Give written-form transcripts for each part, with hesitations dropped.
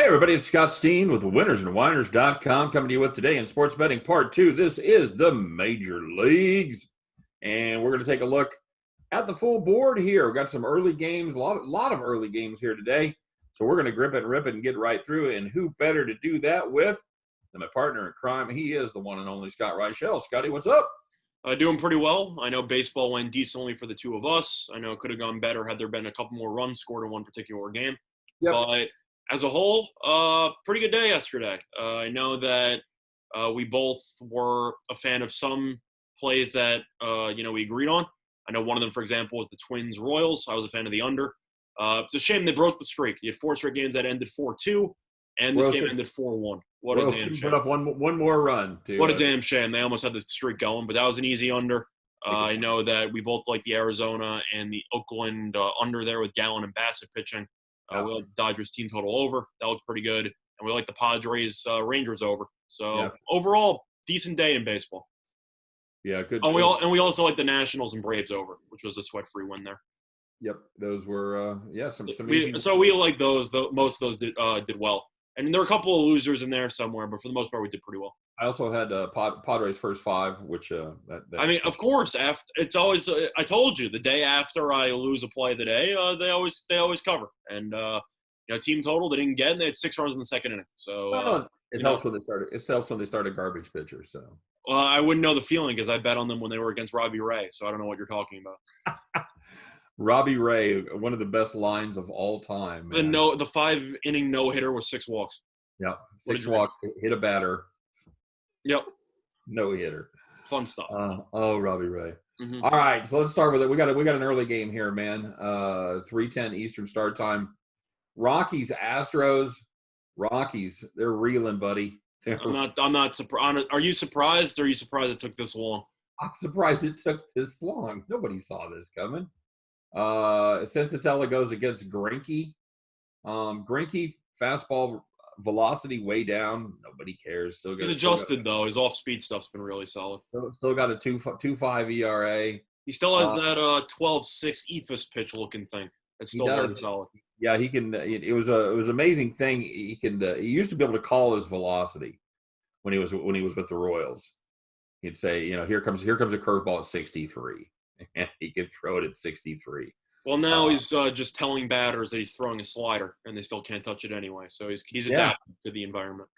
Hey, everybody, it's Scott Steen with winnersandwhiners.com coming to you with today in sports betting part two. This is the major leagues, and we're going to take a look at the full board here. We've got some early games, a lot of early games here today. So we're going to grip it and rip it and get right through it. And who better to do that with than my partner in crime? He is the one and only Scott Reichel. Scotty, what's up? Doing pretty well. I know baseball went decently for the two of us. I know it could have gone better had there been a couple more runs scored in one particular game. Yep. But as a whole, pretty good day yesterday. I know that we both were a fan of some plays that, we agreed on. I know one of them, for example, was the Twins-Royals. I was a fan of the under. It's a shame they broke the streak. You had four straight games that ended 4-2, and this game ended 4-1. What a damn shame. Put up one more run. What a damn shame. They almost had this streak going, but that was an easy under. I know that we both like the Arizona and the Oakland under there with Gallen and Bassett pitching. We like the Dodgers team total over. That looked pretty good. And we like the Padres Rangers over. So overall, decent day in baseball. Yeah, good. And we also like the Nationals and Braves over, which was a sweat-free win there. Yep, those were some. So we like those. Most of those did well. And there were a couple of losers in there somewhere, but for the most part, we did pretty well. I also had Padres first five, which I mean, of course, it's always. I told you the day after I lose a play of the day, they always cover. And team total they didn't get, and they had 6 runs in the second inning. So it helps when they started. It helps when they start a garbage pitcher. So I wouldn't know the feeling because I bet on them when they were against Robbie Ray. So I don't know what you're talking about. Robbie Ray, one of the best lines of all time. Man. The 5-inning no-hitter with 6 walks. Yeah, 6 walks, hit a batter. Yep. No hitter. Fun stuff. Robbie Ray. Mm-hmm. All right, so let's start with it. We got an early game here, man. 3:10 Eastern start time. Rockies, Astros. Rockies, they're reeling, buddy. I'm not surprised. Are you surprised, or are you surprised it took this long? I'm surprised it took this long. Nobody saw this coming. Sensatella goes against Greinke. Greinke fastball velocity way down. Nobody cares. He's adjusted though. His off-speed stuff's been really solid. Still got a 2.5 ERA. He still has that 12-6 ephus pitch looking thing. It's still very solid. Yeah, he can. It was an amazing thing. He used to be able to call his velocity when he was with the Royals. He'd say, here comes a curveball at 63, and he could throw it at 63. Well, now he's just telling batters that he's throwing a slider, and they still can't touch it anyway. So he's adapted to the environment.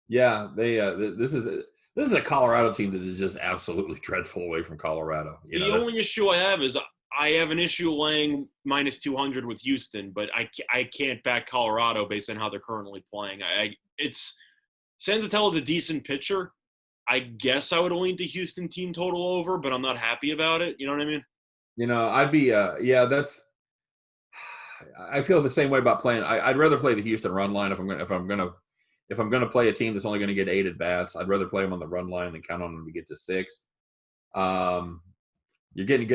Yeah, this is a Colorado team that is just absolutely dreadful away from Colorado. The only issue I have is I have an issue laying -200 with Houston, but I can't back Colorado based on how they're currently playing. Senzatello is a decent pitcher. I guess I would lean to Houston team total over, but I'm not happy about it. You know what I mean? I'd be that's. I feel the same way about playing. I'd rather play the Houston run line if I'm gonna play a team that's only gonna get 8 at bats. I'd rather play them on the run line than count on them to get to 6. You're getting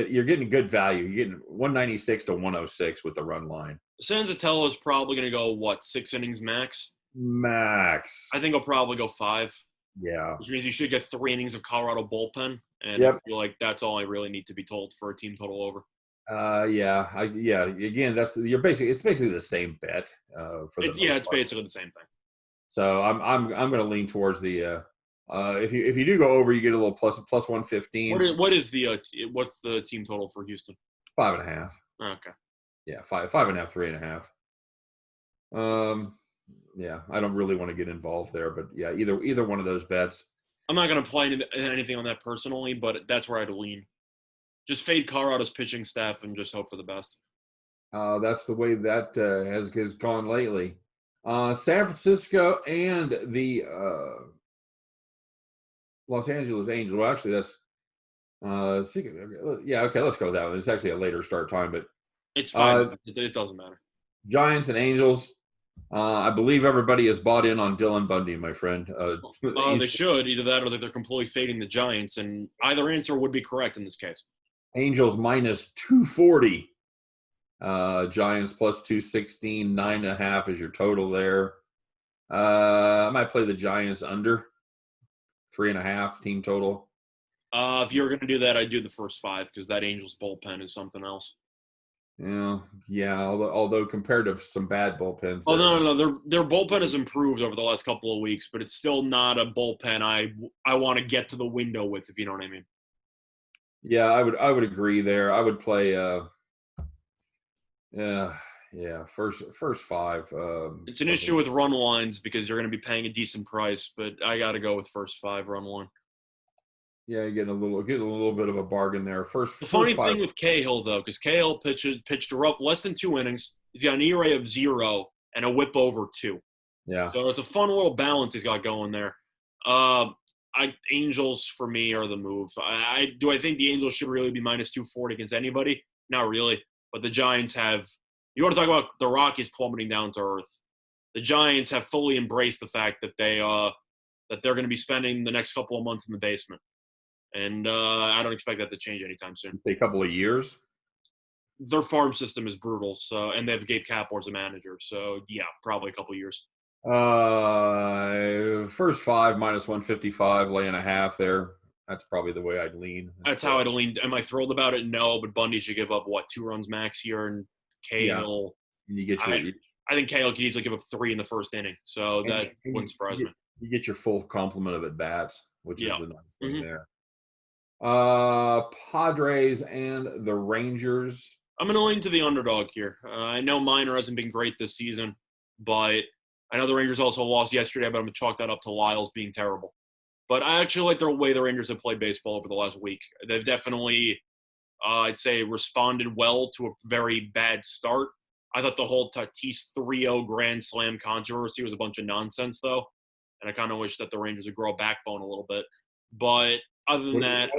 good value. You're getting 196 to 106 with the run line. Senzatello is probably gonna go 6 innings max. Max. I think he'll probably go 5. Yeah. Which means you should get 3 innings of Colorado bullpen, and I feel like that's all I really need to be told for a team total over. Again, it's basically the same bet. It's basically the same thing. So I'm going to lean towards the if you do go over, you get a little plus 115. What's the team total for Houston? 5.5. Okay. Yeah, 5.5, 3.5. Yeah, I don't really want to get involved there, but yeah, either one of those bets. I'm not going to play anything on that personally, but that's where I'd lean. Just fade Colorado's pitching staff and just hope for the best. That's the way that has gone lately. San Francisco and the Los Angeles Angels. Well, actually, that's okay. Let's go with that one. It's actually a later start time, but it's fine. It doesn't matter. Giants and Angels. I believe everybody has bought in on Dylan Bundy, my friend. They should. Either that or they're completely fading the Giants, and either answer would be correct in this case. Angels -240. Giants +216. 9.5 is your total there. I might play the Giants under 3.5 team total. If you're going to do that, I'd do the first 5 because that Angels bullpen is something else. Yeah. Although compared to some bad bullpens, Oh no. Their bullpen has improved over the last couple of weeks, but it's still not a bullpen I want to get to the window with, if you know what I mean. yeah, I would agree there. I would play. Yeah. First five. It's an issue with run lines because you're going to be paying a decent price, but I got to go with first five run line. Yeah, you're getting a little bit of a bargain there. The funny First five. thing with Cahill, though, because Cahill pitched less than 2 innings. He's got an ERA of 0 and a WHIP over 2. Yeah. So it's a fun little balance he's got going there. Angels for me are the move. I think the Angels should really be minus 240 against anybody? Not really. But the Giants have – you want to talk about the Rockies plummeting down to earth. The Giants have fully embraced the fact that they're going to be spending the next couple of months in the basement. And I don't expect that to change anytime soon. A couple of years. Their farm system is brutal, and they have Gabe Kapler as a manager. So, yeah, probably a couple of years. First five minus 155, laying a half there. That's probably the way I'd lean. That's how I'd lean. Am I thrilled about it? No, but Bundy should give up, 2 runs max here, and Cahill. Yeah. I think Cahill could easily give up 3 in the first inning, so that wouldn't surprise me. You get your full complement of at-bats, which is the nice thing there. Padres and the Rangers. I'm going to lean to the underdog here. I know Minor hasn't been great this season, but I know the Rangers also lost yesterday, but I'm going to chalk that up to Lyles being terrible. But I actually like the way the Rangers have played baseball over the last week. They've definitely, I'd say, responded well to a very bad start. I thought the whole Tatis 3-0 Grand Slam controversy was a bunch of nonsense, though. And I kind of wish that the Rangers would grow a backbone a little bit. But other than that,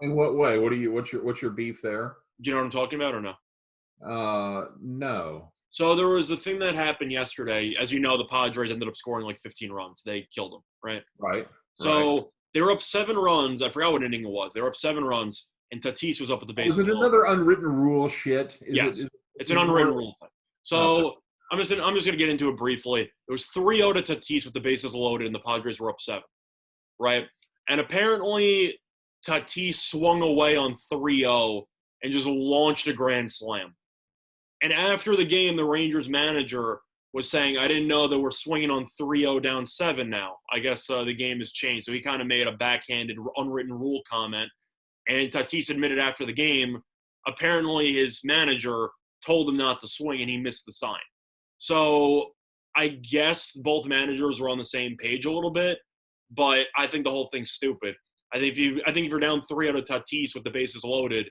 in what way? What's your beef there? Do you know what I'm talking about or no? No. So there was a thing that happened yesterday. As you know, the Padres ended up scoring like 15 runs. They killed them, right? Right. So they were up 7 runs. I forgot what inning it was. They were up 7 runs, and Tatis was up at the bases. Is it another unwritten rule shit? Yes. It's an unwritten rule thing. So I'm just going to get into it briefly. It was 3-0 to Tatis with the bases loaded, and the Padres were up 7, right? And apparently Tatis swung away on 3-0 and just launched a grand slam. And after the game, the Rangers manager was saying, I didn't know that we're swinging on 3-0 down 7 now. I guess the game has changed. So he kind of made a backhanded, unwritten rule comment. And Tatis admitted after the game, apparently his manager told him not to swing, and he missed the sign. So I guess both managers were on the same page a little bit, but I think the whole thing's stupid. I think if you're down 3-0 to Tatis with the bases loaded,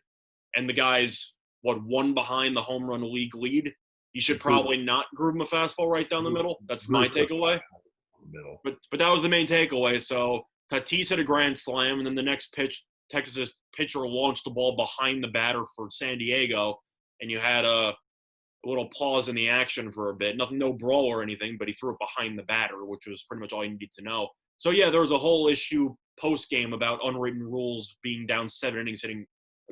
and the guy's, 1 behind the home run league lead, you should probably not groove him a fastball right down the middle. That's my takeaway. But that was the main takeaway. So Tatis hit a grand slam, and then the next pitch, Texas pitcher launched the ball behind the batter for San Diego, and you had a little pause in the action for a bit. No brawl or anything, but he threw it behind the batter, which was pretty much all you needed to know. So, yeah, there was a whole issue post-game about unwritten rules being down 7 innings, hitting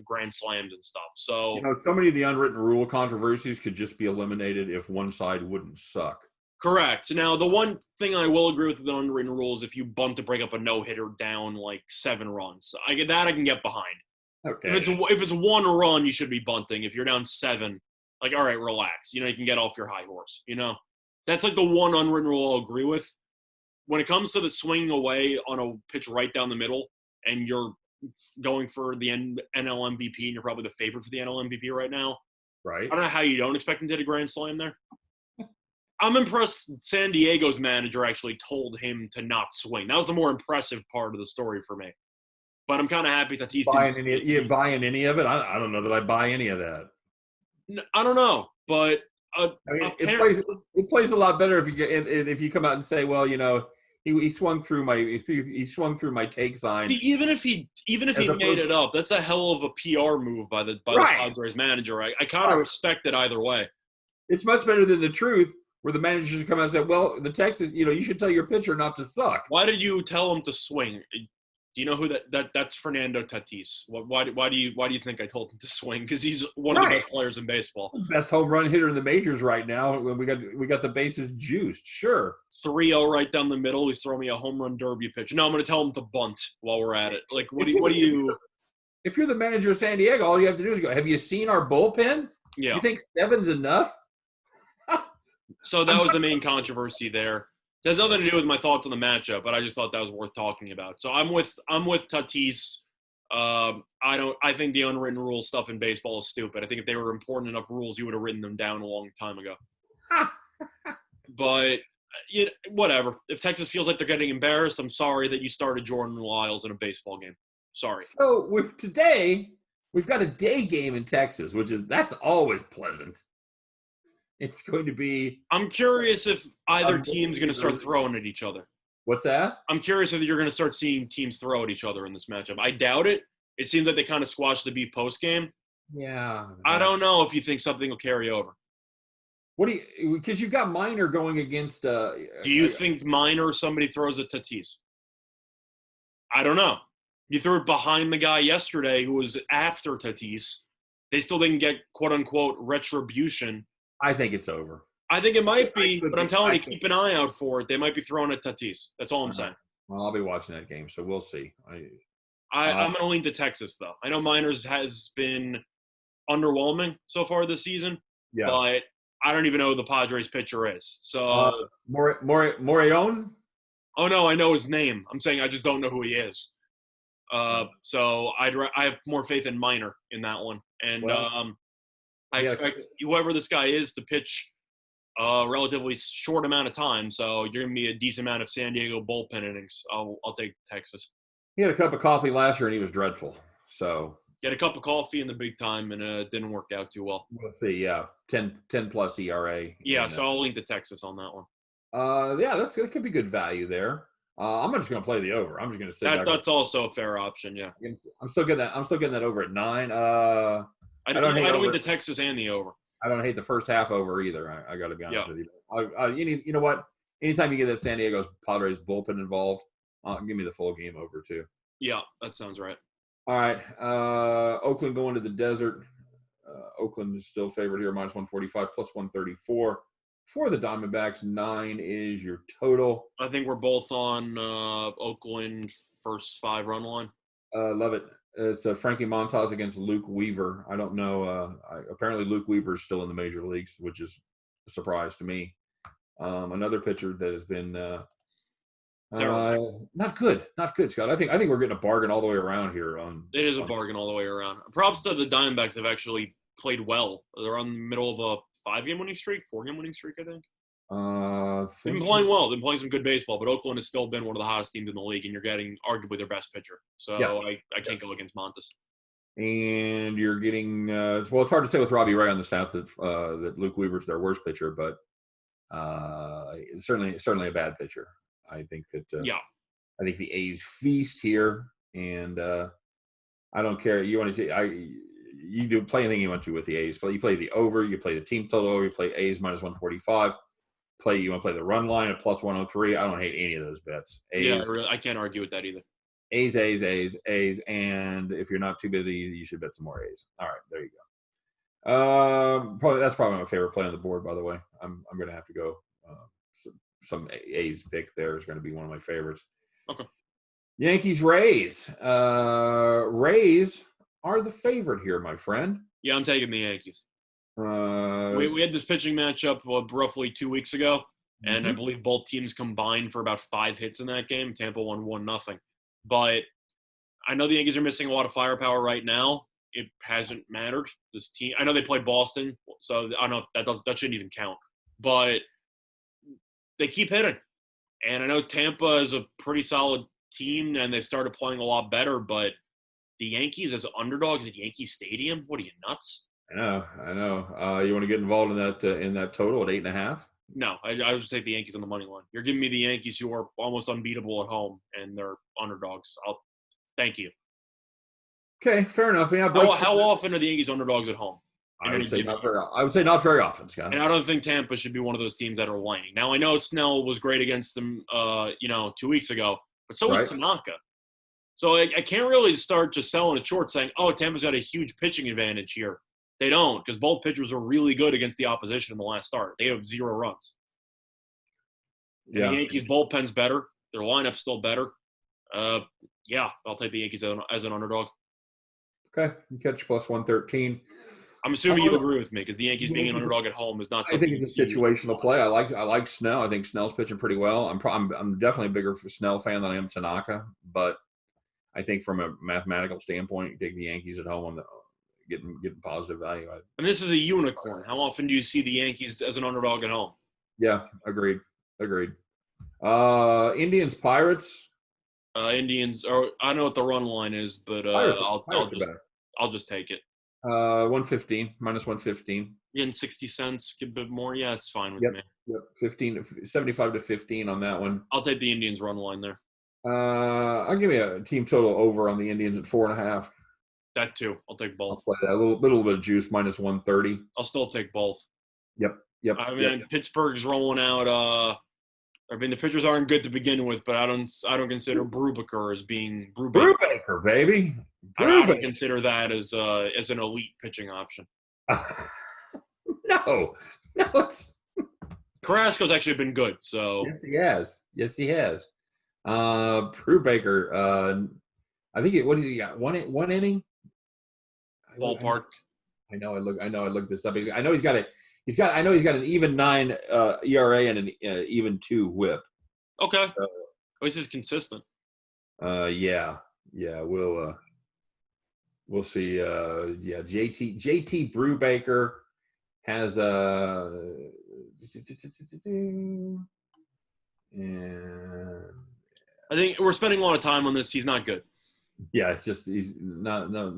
grand slams and stuff. So, so many of the unwritten rule controversies could just be eliminated if one side wouldn't suck. Correct. Now, the one thing I will agree with the unwritten rule is if you bunt to break up a no-hitter down 7 runs. I can get behind. Okay. If it's 1 run, you should be bunting. If you're down 7, all right, relax. You can get off your high horse. That's the one unwritten rule I'll agree with. When it comes to the swinging away on a pitch right down the middle, and you're going for the NL MVP, and you're probably the favorite for the NL MVP right now. Right. I don't know how you don't expect him to hit a grand slam there. I'm impressed San Diego's manager actually told him to not swing. That was the more impressive part of the story for me. But I'm kind of happy that he's buying any of it. I don't know that I buy any of that. I don't know, but it plays a lot better if you come out and say, well, he swung through my take sign. See, even if he made it up, that's a hell of a PR move by the Padres manager. I kind of respect it either way. It's much better than the truth, where the manager should come out and say, well, the Texas, you should tell your pitcher not to suck. Why did you tell him to swing? Do you know who that's Fernando Tatis? Why do you think I told him to swing? Because he's one of the best players in baseball. Best home run hitter in the majors right now. When we got the bases juiced, sure. 3-0 right down the middle. He's throwing me a home run derby pitch. No, I'm going to tell him to bunt while we're at it. What do you? If you're the manager of San Diego, all you have to do is go, have you seen our bullpen? Yeah. You think 7's enough? So that was the main controversy there. It has nothing to do with my thoughts on the matchup, but I just thought that was worth talking about. So I'm with Tatis. I think the unwritten rule stuff in baseball is stupid. I think if they were important enough rules, you would have written them down a long time ago. But whatever. If Texas feels like they're getting embarrassed, I'm sorry that you started Jordan Lyles in a baseball game. Sorry. So today we've got a day game in Texas, that's always pleasant. It's going to be. I'm curious if either team's going to start throwing at each other. What's that? I'm curious if you're going to start seeing teams throw at each other in this matchup. I doubt it. It seems like they kind of squashed the beef post game. Yeah. I don't know if you think something will carry over. What do you? Because you've got Minor going against. Do you think Minor or somebody throws at Tatis? I don't know. You threw it behind the guy yesterday who was after Tatis. They still didn't get quote unquote retribution. I think it's over. I think it might be, but I'm telling you, keep an eye out for it. They might be throwing at Tatis. That's all I'm saying. Well, I'll be watching that game, so we'll see. I'm going to lean to Texas, though. I know Miners has been underwhelming so far this season, but I don't even know who the Padres pitcher is. So Morillon? Oh, no, I know his name. I'm saying I just don't know who he is. So I have more faith in Minor in that one. And I expect whoever this guy is to pitch a relatively short amount of time. So you're going to be a decent amount of San Diego bullpen innings. I'll take Texas. He had a cup of coffee last year, and he was dreadful. So he had a cup of coffee in the big time, and it didn't work out too well. We'll see, 10-plus ERA. Yeah, so I'll lean to Texas on that one. That could be good value there. I'm just going to play the over. I'm just going to sit that's also a fair option, yeah. I'm still getting that over at 9. I don't lean to Texas and the over. I don't hate the first half over either. I got to be honest with you. You know what? Anytime you get that San Diego Padres bullpen involved, give me the full game over too. Yeah, that sounds right. All right. Oakland going to the desert. Oakland is still favored here, minus 145, plus 134. For the Diamondbacks, 9 is your total. I think we're both on Oakland first 5-run line. Love it. It's Frankie Montas against Luke Weaver. I don't know. Apparently, Luke Weaver is still in the major leagues, which is a surprise to me. Another pitcher that has been not good, Scott. I think we're getting a bargain all the way around here. It is a bargain all the way around. Props to the Diamondbacks have actually played well. They're on the middle of a 4-game winning streak, I think. They've been playing well. They've been playing some good baseball, but Oakland has still been one of the hottest teams in the league, and you're getting arguably their best pitcher. So I can't go against Montas. And you're getting it's hard to say with Robbie Ray on the staff that Luke Weaver's their worst pitcher, but certainly a bad pitcher. I think that I think the A's feast here, and I don't care. You want to you do play anything you want to with the A's. You play the over, you play the team total, you play A's minus 145. You want to play the run line at plus 103. I don't hate any of those bets. A's, I can't argue with that either. A's, and if you're not too busy, you should bet some more A's. All right, there you go. That's probably my favorite play on the board, by the way. I'm going to have to go. Some A's pick there is going to be one of my favorites. Okay. Yankees, Rays. Rays are the favorite here, my friend. Yeah, I'm taking the Yankees. We had this pitching matchup roughly 2 weeks ago, and I believe both teams combined for about 5 hits in that game. Tampa won 1-0. But I know the Yankees are missing a lot of firepower right now. It hasn't mattered. This team, I know they played Boston, so I don't know that shouldn't even count. But they keep hitting, and I know Tampa is a pretty solid team, and they've started playing a lot better. But the Yankees as underdogs at Yankee Stadium, what are you, nuts? I know. You want to get involved in that total at 8.5? No, I would just take the Yankees on the money line. You're giving me the Yankees, who are almost unbeatable at home, and they're underdogs. Thank you. Okay, fair enough. How often are the Yankees underdogs at home? I would say not very often, Scott. And I don't think Tampa should be one of those teams that are laying. Now, I know Snell was great against them, 2 weeks ago, but so was Tanaka. So I can't really start just selling it short saying, Tampa's got a huge pitching advantage here. They don't, because both pitchers were really good against the opposition in the last start. They have 0 runs. Yeah. The Yankees' bullpen's better. Their lineup's still better. I'll take the Yankees as an underdog. Okay, you catch plus 113. I'm assuming you agree with me because the Yankees being an underdog at home is not I something. think it's a situational play. I like Snell. I think Snell's pitching pretty well. I'm definitely a bigger Snell fan than I am Tanaka, but I think from a mathematical standpoint, you take the Yankees at home on the getting positive value. And this is a unicorn. How often do you see the Yankees as an underdog at home? Yeah, agreed. Indians, Pirates. Indians, or I don't know what the run line is, but Pirates I'll just take it. 115 minus 115. Getting 60 cents, a bit more. Yeah, it's fine with me. Yep, 75 to 15 on that one. I'll take the Indians run line there. I'll give you a team total over on the Indians at 4.5. That too. I'll take both. I'll play that. A little bit of juice, minus 130. I'll still take both. Yep. I mean, Pittsburgh's rolling out. I mean, the pitchers aren't good to begin with, but I don't consider Brubaker as being Brubaker, baby. I don't consider that as an elite pitching option. No, it's Carrasco's actually been good. So yes, he has. Brubaker. I think what did he got? One inning. Ballpark. I know. I looked this up. I know he's got an even 9 ERA and an even 2 WHIP. Okay. So, this is consistent. Yeah. We'll see. JT Brubaker has and I think we're spending a lot of time on this. He's not good. Yeah, he's not no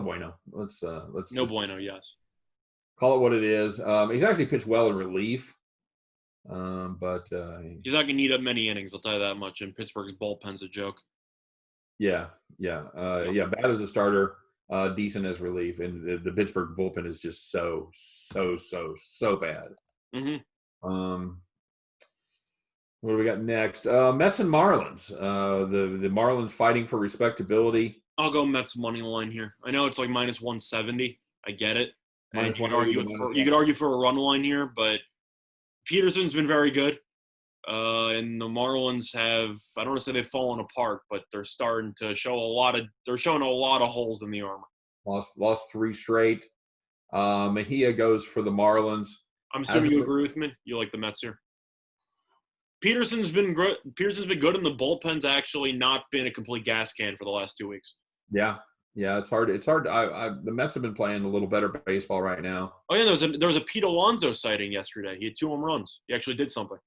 bueno. Let's no bueno. Yes. Call it what it is. He's actually pitched well in relief, but he's not going to need up many innings. I'll tell you that much. And Pittsburgh's bullpen's a joke. Yeah. Bad as a starter, decent as relief, and the Pittsburgh bullpen is just so bad. Mm-hmm. What do we got next? Mets and Marlins. The Marlins fighting for respectability. I'll go Mets money line here. I know it's like minus 170. I get it. And you could argue for a run line here, but Peterson's been very good. And the Marlins have, I don't want to say they've fallen apart, but they're starting to show they're showing a lot of holes in the armor. Lost 3 straight. Mejia goes for the Marlins. I'm assuming you agree with me. You like the Mets here. Peterson's been good. Peterson's been good, and the bullpen's actually not been a complete gas can for the last 2 weeks. Yeah, it's hard. The Mets have been playing a little better baseball right now. Oh yeah, there was a Pete Alonso sighting yesterday. He had 2 home runs. He actually did something.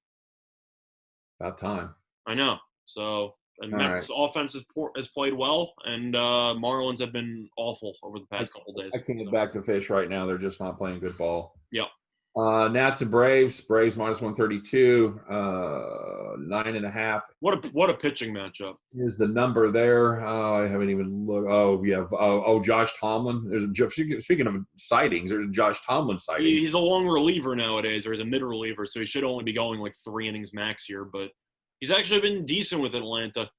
About time. I know. So the Mets offense has played well, and Marlins have been awful over the past couple days. I can't get back to fish right now. They're just not playing good ball. Yep. Nats and Braves. Braves minus 132. 9.5. What a pitching matchup. Here's the number there. I haven't even looked. Oh, yeah. Josh Tomlin. Speaking of sightings, there's a Josh Tomlin sighting. He's a long reliever nowadays, or he's a mid reliever, so he should only be going like 3 innings max here. But he's actually been decent with Atlanta.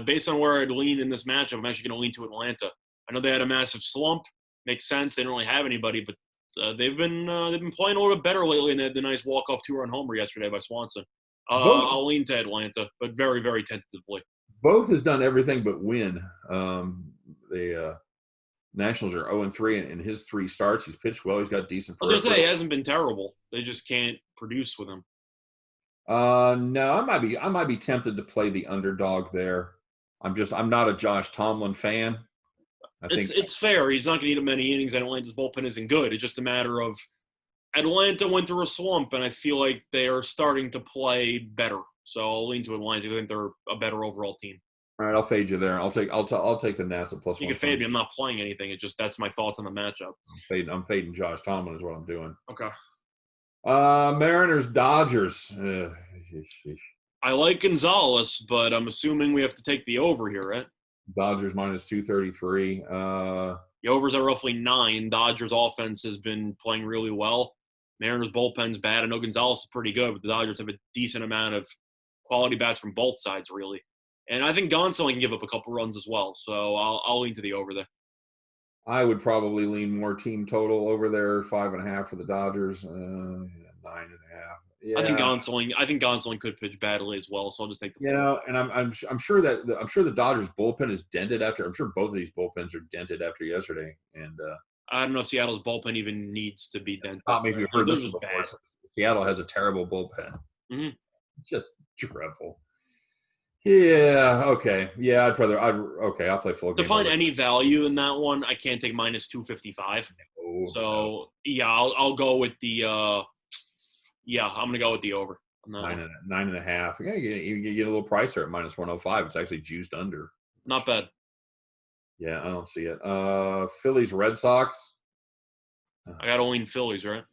Based on where I'd lean in this matchup, I'm actually going to lean to Atlanta. I know they had a massive slump. Makes sense. They don't really have anybody, but they've been playing a little bit better lately, and they had the nice walk-off 2-run homer yesterday by Swanson. I'll lean to Atlanta, but very, very tentatively. Both has done everything but win. The Nationals are 0-3 in his 3 starts. He's pitched well. He's got decent. I was going to say, he hasn't been terrible. They just can't produce with him. No, I might be tempted to play the underdog there. I'm not a Josh Tomlin fan. I think it's fair. He's not going to need many innings, and Atlanta's bullpen isn't good. It's just a matter of Atlanta went through a slump, and I feel like they are starting to play better. So I'll lean to Atlanta. I think they're a better overall team. All right, I'll fade you there. I'll take the Nats at plus 1. You can fade me. I'm not playing anything. It's just that's my thoughts on the matchup. I'm fading Josh Tomlin is what I'm doing. Okay. Mariners, Dodgers. I like Gonzalez, but I'm assuming we have to take the over here, right? Dodgers minus 233. The overs are roughly 9. Dodgers offense has been playing really well. Mariners bullpen's bad. I know Gonzalez is pretty good, but the Dodgers have a decent amount of quality bats from both sides, really. And I think Gonsolin can give up a couple runs as well, so I'll lean to the over there. I would probably lean more team total over there, 5.5 for the Dodgers, 9.5. Yeah. I think Gonsolin could pitch badly as well, so I'll just take the. And I'm sure the Dodgers bullpen is dented after. I'm sure both of these bullpens are dented after yesterday, and I don't know if Seattle's bullpen even needs to be dented. Tell me if you've heard this was before. bad. Seattle has a terrible bullpen. Mm-hmm. Just dreadful. Yeah. Okay. Yeah. I'll play full To game. find any value in that one, I can't take minus 255. So yeah, I'll go with the I'm gonna go with the over on that one. 9.5. Yeah, you get a little pricer at minus 105. It's actually juiced under. Not bad. Yeah, I don't see it. Phillies, Red Sox. I got to lean Phillies, right?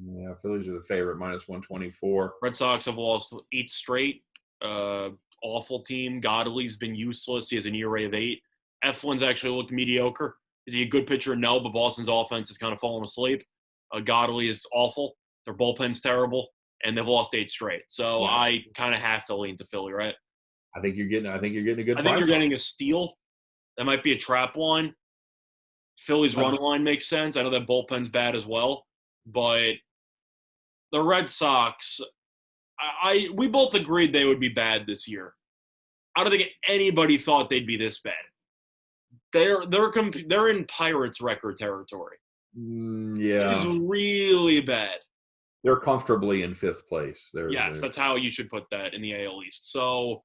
Yeah, Phillies are the favorite, minus 124. Red Sox have lost 8 straight. Awful team. Godley's been useless. He has an ERA of 8. Eflin's actually looked mediocre. Is he a good pitcher? No, but Boston's offense has kind of fallen asleep. Godley is awful. Their bullpen's terrible, and they've lost 8 straight. So yeah. I kind of have to lean to Philly, right? I think you're getting a good. I think you're getting a steal. That might be a trap line. Philly's run line makes sense. I know that bullpen's bad as well, but the Red Sox, we both agreed they would be bad this year. I don't think anybody thought they'd be this bad. They're in Pirates record territory. Yeah, it's really bad. They're comfortably in 5th place. That's how you should put that in the AL East. So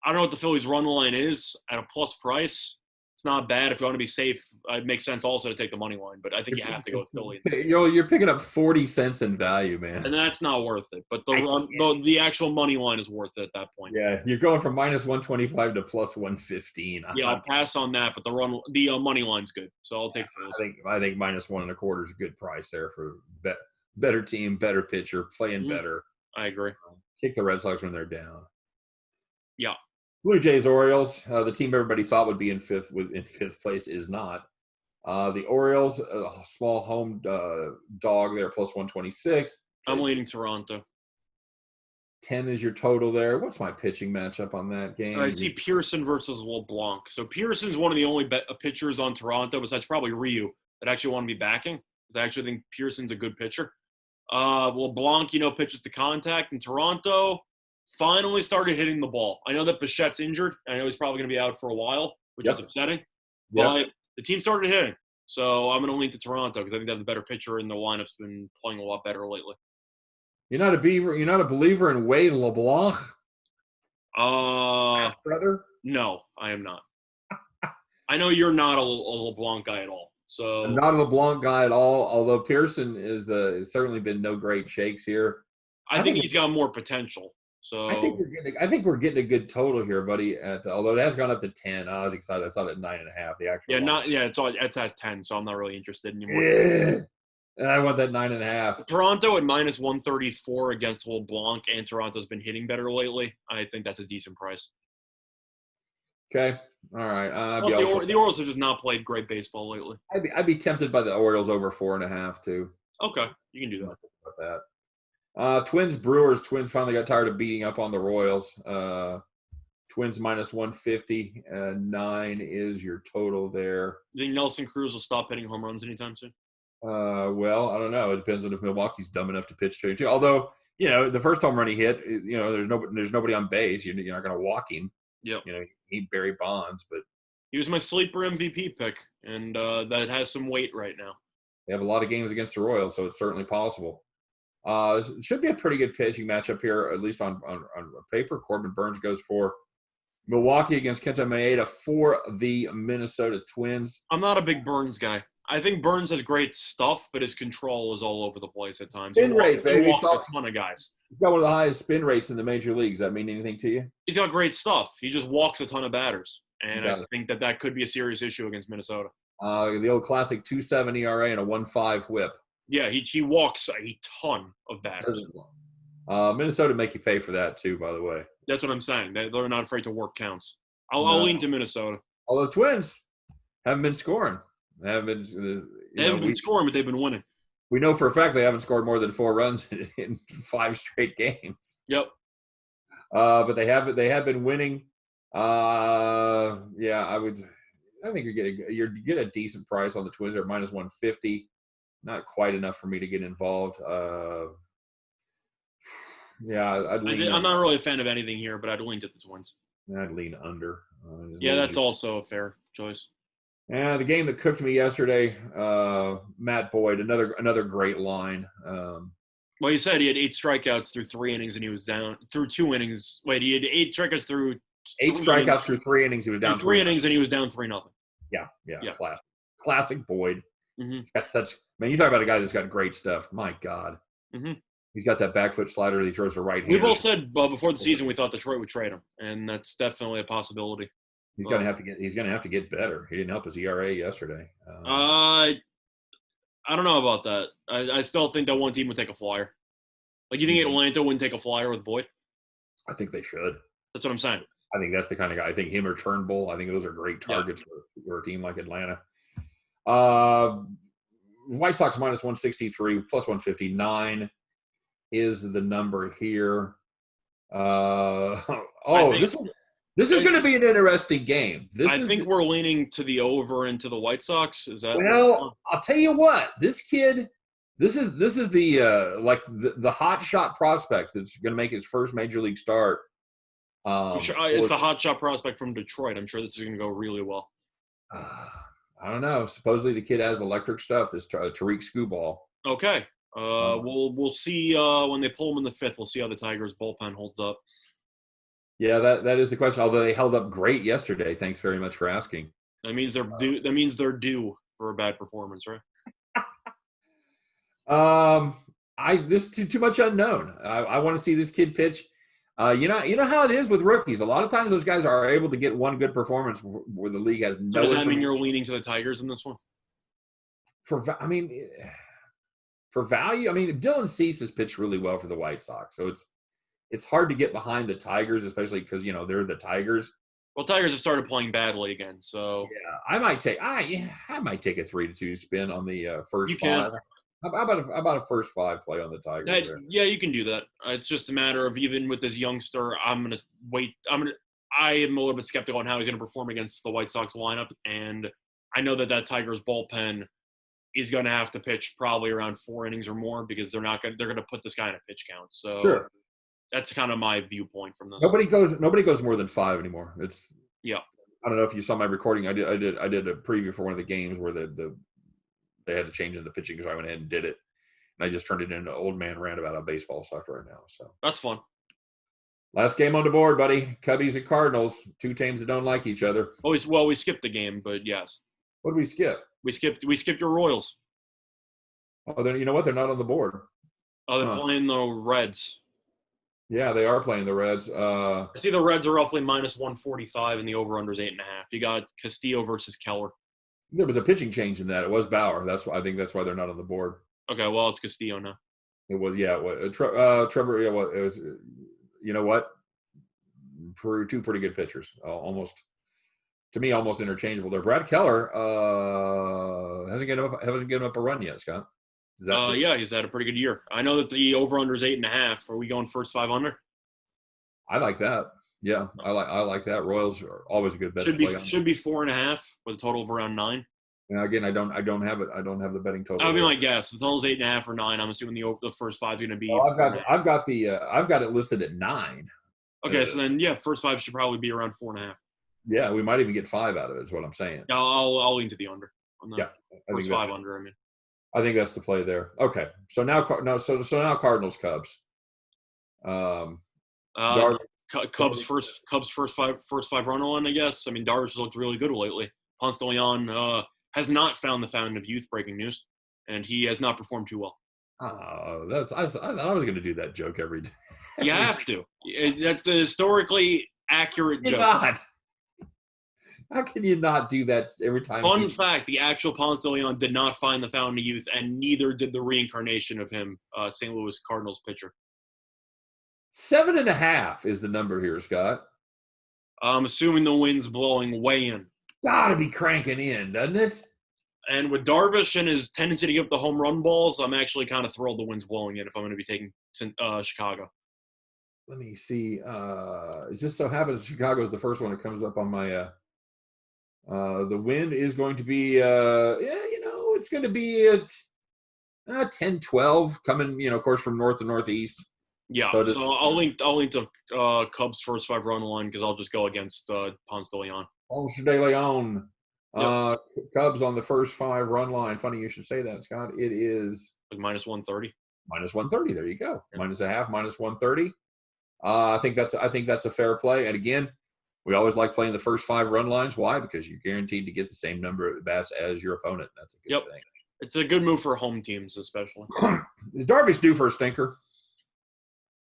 I don't know what the Phillies run line is at a plus price. It's not bad. If you want to be safe, it makes sense also to take the money line. But I think you have to go with Philly. You're picking up 40 cents in value, man. And that's not worth it. But the actual money line is worth it at that point. Yeah, you're going from minus 125 to plus 115. I'll pass on that. But the money line's good, so I'll take Phillies. I think minus 1.25 is a good price there for better team, better pitcher, playing better. I agree. Kick the Red Sox when they're down. Yeah. Blue Jays, Orioles, the team everybody thought would be in fifth place is not. The Orioles, a small home dog there, plus 126. I'm leading Toronto. 10 is your total there. What's my pitching matchup on that game? I see Pearson versus LeBlanc. So Pearson's one of the only pitchers on Toronto, besides probably Ryu, that actually want to be backing. Because I actually think Pearson's a good pitcher. LeBlanc, pitches to contact. In Toronto, finally started hitting the ball. I know that Bichette's injured. I know he's probably going to be out for a while, which is upsetting. But the team started hitting. So I'm going to lean to Toronto because I think they have the better pitcher, and their lineup's been playing a lot better lately. You're not a believer in Wade LeBlanc? Brother? No, I am not. I know you're not a LeBlanc guy at all. So I'm not a LeBlanc guy at all, although Pearson has certainly been no great shakes here. I think he's got more potential. So I think we're getting a good total here, buddy. Although it has gone up to 10. I was excited. I saw it at 9.5. The actual it's at 10. So I'm not really interested anymore. Yeah, I want that 9.5. Toronto at minus 134 against LeBlanc, and Toronto's been hitting better lately. I think that's a decent price. Okay, all right. The Orioles have just not played great baseball lately. I'd be tempted by the Orioles over 4.5 too. Okay, you can do that. About that. Twins, Brewers. Twins finally got tired of beating up on the Royals. Twins minus 150. 9 is your total there. You think Nelson Cruz will stop hitting home runs anytime soon? Well, I don't know. It depends on if Milwaukee's dumb enough to pitch to him. Although, the first home run he hit, there's nobody on base. You're not going to walk him. Yep. He Barry Bonds, but he was my sleeper MVP pick, and that has some weight right now. They have a lot of games against the Royals, so it's certainly possible. It should be a pretty good pitching matchup here, at least on paper. Corbin Burns goes for Milwaukee against Kenta Maeda for the Minnesota Twins. I'm not a big Burns guy. I think Burns has great stuff, but his control is all over the place at times. Spin rate, baby. He walks a ton of guys. He's got one of the highest spin rates in the major leagues. Does that mean anything to you? He's got great stuff. He just walks a ton of batters. And I think that could be a serious issue against Minnesota. The old classic 2.7 ERA and a 1.5 whip. Yeah, he walks a ton of batters. Minnesota make you pay for that too, by the way. That's what I'm saying. They're not afraid to work counts. I'll lean to Minnesota. Although Twins haven't been scoring. They haven't been scoring, but they've been winning. We know for a fact they haven't scored more than 4 runs in 5 straight games. Yep. But they have been winning. I think you get a decent price on the Twins. They're minus 150. Not quite enough for me to get involved. I'm not really a fan of anything here, but I'd lean to the Twins. I'd lean under. That's also a fair choice. And the game that cooked me yesterday, Matt Boyd, another great line. Well, he said he had 8 strikeouts through 3 innings, and he was down through 2 innings. Wait, he had 8 strikeouts through 8 strikeouts through 3 innings. He was down 3 innings, and he was down 3-0. Yeah, classic Boyd. Mm-hmm. He's got such man. You talk about a guy that's got great stuff. My God, he's got that back foot slider that he throws to right hand. We both said before the season we thought Detroit would trade him, and that's definitely a possibility. He's gonna have to get better. He didn't help his ERA yesterday. I don't know about that. I still think that one team would take a flyer. Like, you think Atlanta wouldn't take a flyer with Boyd? I think they should. That's what I'm saying. I think that's the kind of guy. I think him or Turnbull. I think those are great targets for a team like Atlanta. White Sox minus 163, plus 159 is the number here. This is going to be an interesting game. I think we're leaning to the over and to the White Sox. Is that? Well, I'll tell you what. This kid, this is the hot shot prospect that's going to make his first major league start. I'm sure it's the hot shot prospect from Detroit. I'm sure this is going to go really well. I don't know. Supposedly the kid has electric stuff. This Tariq Skubal. Okay. We'll see when they pull him in the 5th. We'll see how the Tigers bullpen holds up. Yeah, that is the question. Although they held up great yesterday. Thanks very much for asking. That means they're due. That means they're due for a bad performance, right? This too much unknown. I want to see this kid pitch. You know how it is with rookies. A lot of times those guys are able to get one good performance where the league has no. So does that mean you're leaning to the Tigers in this one? For value, Dylan Cease has pitched really well for the White Sox, so it's hard to get behind the Tigers, especially because they're the Tigers. Well, Tigers have started playing badly again, so yeah, I might take a 3-2 spin on the first. You can. How about a first 5 play on the Tigers? Yeah, you can do that. It's just a matter of, even with this youngster, I'm gonna wait. I am a little bit skeptical on how he's gonna perform against the White Sox lineup, and I know that Tigers bullpen is gonna have to pitch probably around 4 innings or more, because they're gonna put this guy in a pitch count. So sure. That's kind of my viewpoint from this. Nobody goes more than 5 anymore. I don't know if you saw my recording. I did a preview for one of the games where they had to change in the pitching, because I went ahead and did it, and I just turned it into an old man rant about how baseball sucks right now. So that's fun. Last game on the board, buddy. Cubbies and Cardinals, 2 teams that don't like each other. We skipped the game, but yes. What did we skip? We skipped your Royals. Oh, then you know what? They're not on the board. Oh, they're playing the Reds. Yeah, they are playing the Reds. I see the Reds are roughly minus 145, and the over/under is 8.5. You got Castillo versus Keller. There was a pitching change in that. It was Bauer. I think that's why they're not on the board. Okay, well, it's Castillo now. It was, Trevor. Yeah, it was. You know what? 2 pretty good pitchers. Almost interchangeable there. Brad Keller hasn't given up a run yet, Scott. Yeah, he's had a pretty good year. I know that the over/under is 8.5. Are we going first 5 under? I like that. Yeah, I like that. Royals are always a good bet. Should be 4.5 with a total of around 9. And again, I don't have it. I don't have the betting total. That would be my guess. The total is 8.5 or 9. I'm assuming the first 5 is going to be. Well, I've got it listed at 9. Okay, so then first 5 should probably be around 4.5. Yeah, we might even get 5 out of it. Is what I'm saying. Yeah, I'll lean to the under. Yeah, first 5 under. I think that's the play there. Okay, so now Cardinals Cubs. Cubs first 5 run on, I guess. I mean, Darvish looked really good lately. Ponce de Leon has not found the fountain of youth. Breaking news, and he has not performed too well. Oh, I thought I was going to do that joke every day. You have to. That's a historically accurate joke. Not. How can you not do that every time? Fun fact: the actual Ponce de Leon did not find the fountain of youth, and neither did the reincarnation of him, St. Louis Cardinals pitcher. 7.5 is the number here, Scott. I'm assuming the wind's blowing way in. Gotta be cranking in, doesn't it? And with Darvish and his tendency to give up the home run balls, I'm actually kind of thrilled the wind's blowing in if I'm going to be taking Chicago. Let me see. It just so happens Chicago is the first one that comes up on my the wind is going to be it's going to be at 10-12 coming, of course, from north to northeast. Yeah, so I'll link to Cubs first 5 run line, because I'll just go against Ponce de Leon. Ponce de Leon. Yep. Cubs on the first 5 run line. Funny you should say that, Scott. It is Like minus 130. minus 130. There you go. Yeah. Minus a half, minus 130. I think that's a fair play. And again, we always like playing the first 5 run lines. Why? Because you're guaranteed to get the same number of bats as your opponent. That's a good thing. It's a good move for home teams, especially. Is Darvish due for a stinker?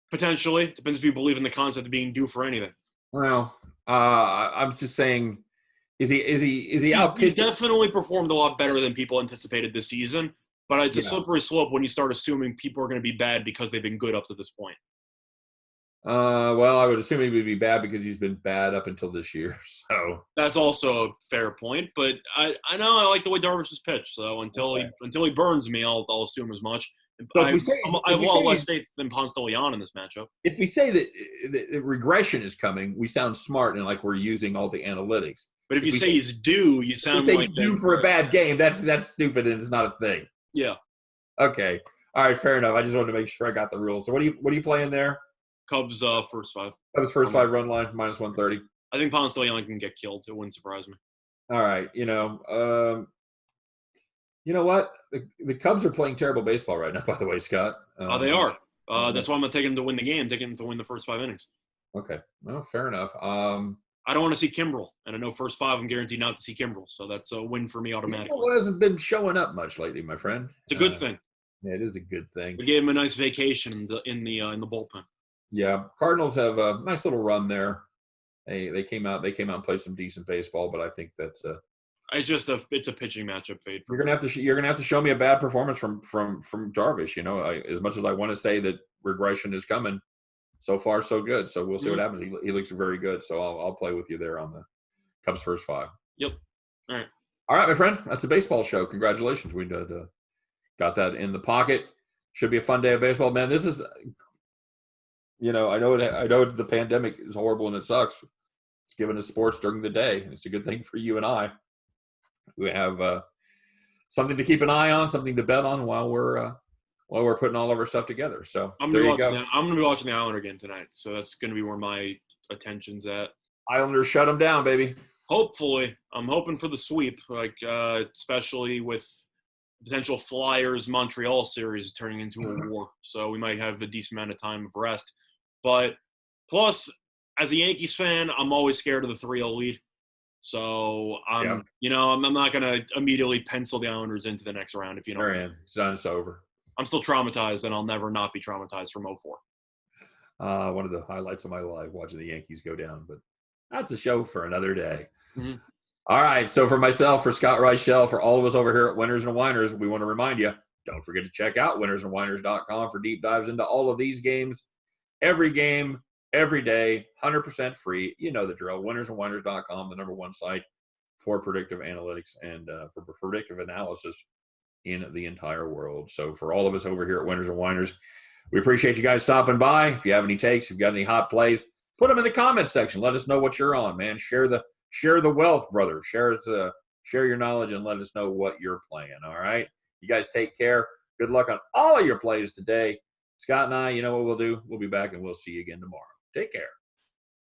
Potentially. Depends if you believe in the concept of being due for anything. Well, I'm just saying, is he out? He's definitely performed a lot better than people anticipated this season, but it's a slippery slope when you start assuming people are going to be bad because they've been good up to this point. Well, I would assume he would be bad because he's been bad up until this year. So that's also a fair point. But I know I like the way Darvish has pitched. So until he burns me, I'll assume as much. So I have a lot less faith than Ponce de Leon in this matchup. If we say that regression is coming, we sound smart and like we're using all the analytics. But if you say he's due, you sound like he's due for a bad game. That's stupid and it's not a thing. Yeah. Okay. All right. Fair enough. I just wanted to make sure I got the rules. So what are you playing there? Cubs first 5. Cubs first 5 run line minus 130. I think Ponce de Leon can get killed. It wouldn't surprise me. All right. You know what? The Cubs are playing terrible baseball right now, by the way, Scott. They are. That's why I'm not taking them to win the game. I'm taking them to win the first 5 innings. Okay. Well, fair enough. I don't want to see Kimbrel, and I know first 5 I'm guaranteed not to see Kimbrel, so that's a win for me automatically. Kimbrel hasn't been showing up much lately, my friend. It's a good thing. Yeah, it is a good thing. We gave him a nice vacation in the bullpen. Yeah, Cardinals have a nice little run there. They came out and played some decent baseball, but I think that's it's a pitching matchup fade. You're gonna have to show me a bad performance from Darvish. You know, as much as I want to say that regression is coming, so far so good. So we'll see what happens. He looks very good. So I'll play with you there on the Cubs first 5. Yep. All right, my friend. That's a baseball show. Congratulations. We got that in the pocket. Should be a fun day of baseball, man. This is. You know, I know the pandemic is horrible and it sucks. It's giving us sports during the day. It's a good thing for you and I. We have something to keep an eye on, something to bet on while we're putting all of our stuff together. So there you go. I'm going to be watching the Islander game tonight, so that's going to be where my attention's at. Islanders shut them down, baby. Hopefully, I'm hoping for the sweep, especially with potential Flyers Montreal series turning into a war. So we might have a decent amount of time of rest. But plus, as a Yankees fan, I'm always scared of the 3-0 lead. So I'm not going to immediately pencil the Islanders into the next round. If you know, it's done. It's over. I'm still traumatized, and I'll never not be traumatized from 2004. One of the highlights of my life, watching the Yankees go down. But that's a show for another day. Mm-hmm. All right. So for myself, for Scott Reichel, for all of us over here at Winners and Winers, we want to remind you, don't forget to check out winnersandwiners.com for deep dives into all of these games. Every game, every day, 100% free. You know the drill. Winnersandwiners.com, the #1 site for predictive analytics and for predictive analysis in the entire world. So for all of us over here at Winners and Winers, we appreciate you guys stopping by. If you have any takes, if you've got any hot plays, put them in the comments section. Let us know what you're on, man. Share the wealth, brother. Share your knowledge and let us know what you're playing. All right. You guys take care. Good luck on all of your plays today. Scott and I, you know what we'll do? We'll be back and we'll see you again tomorrow. Take care.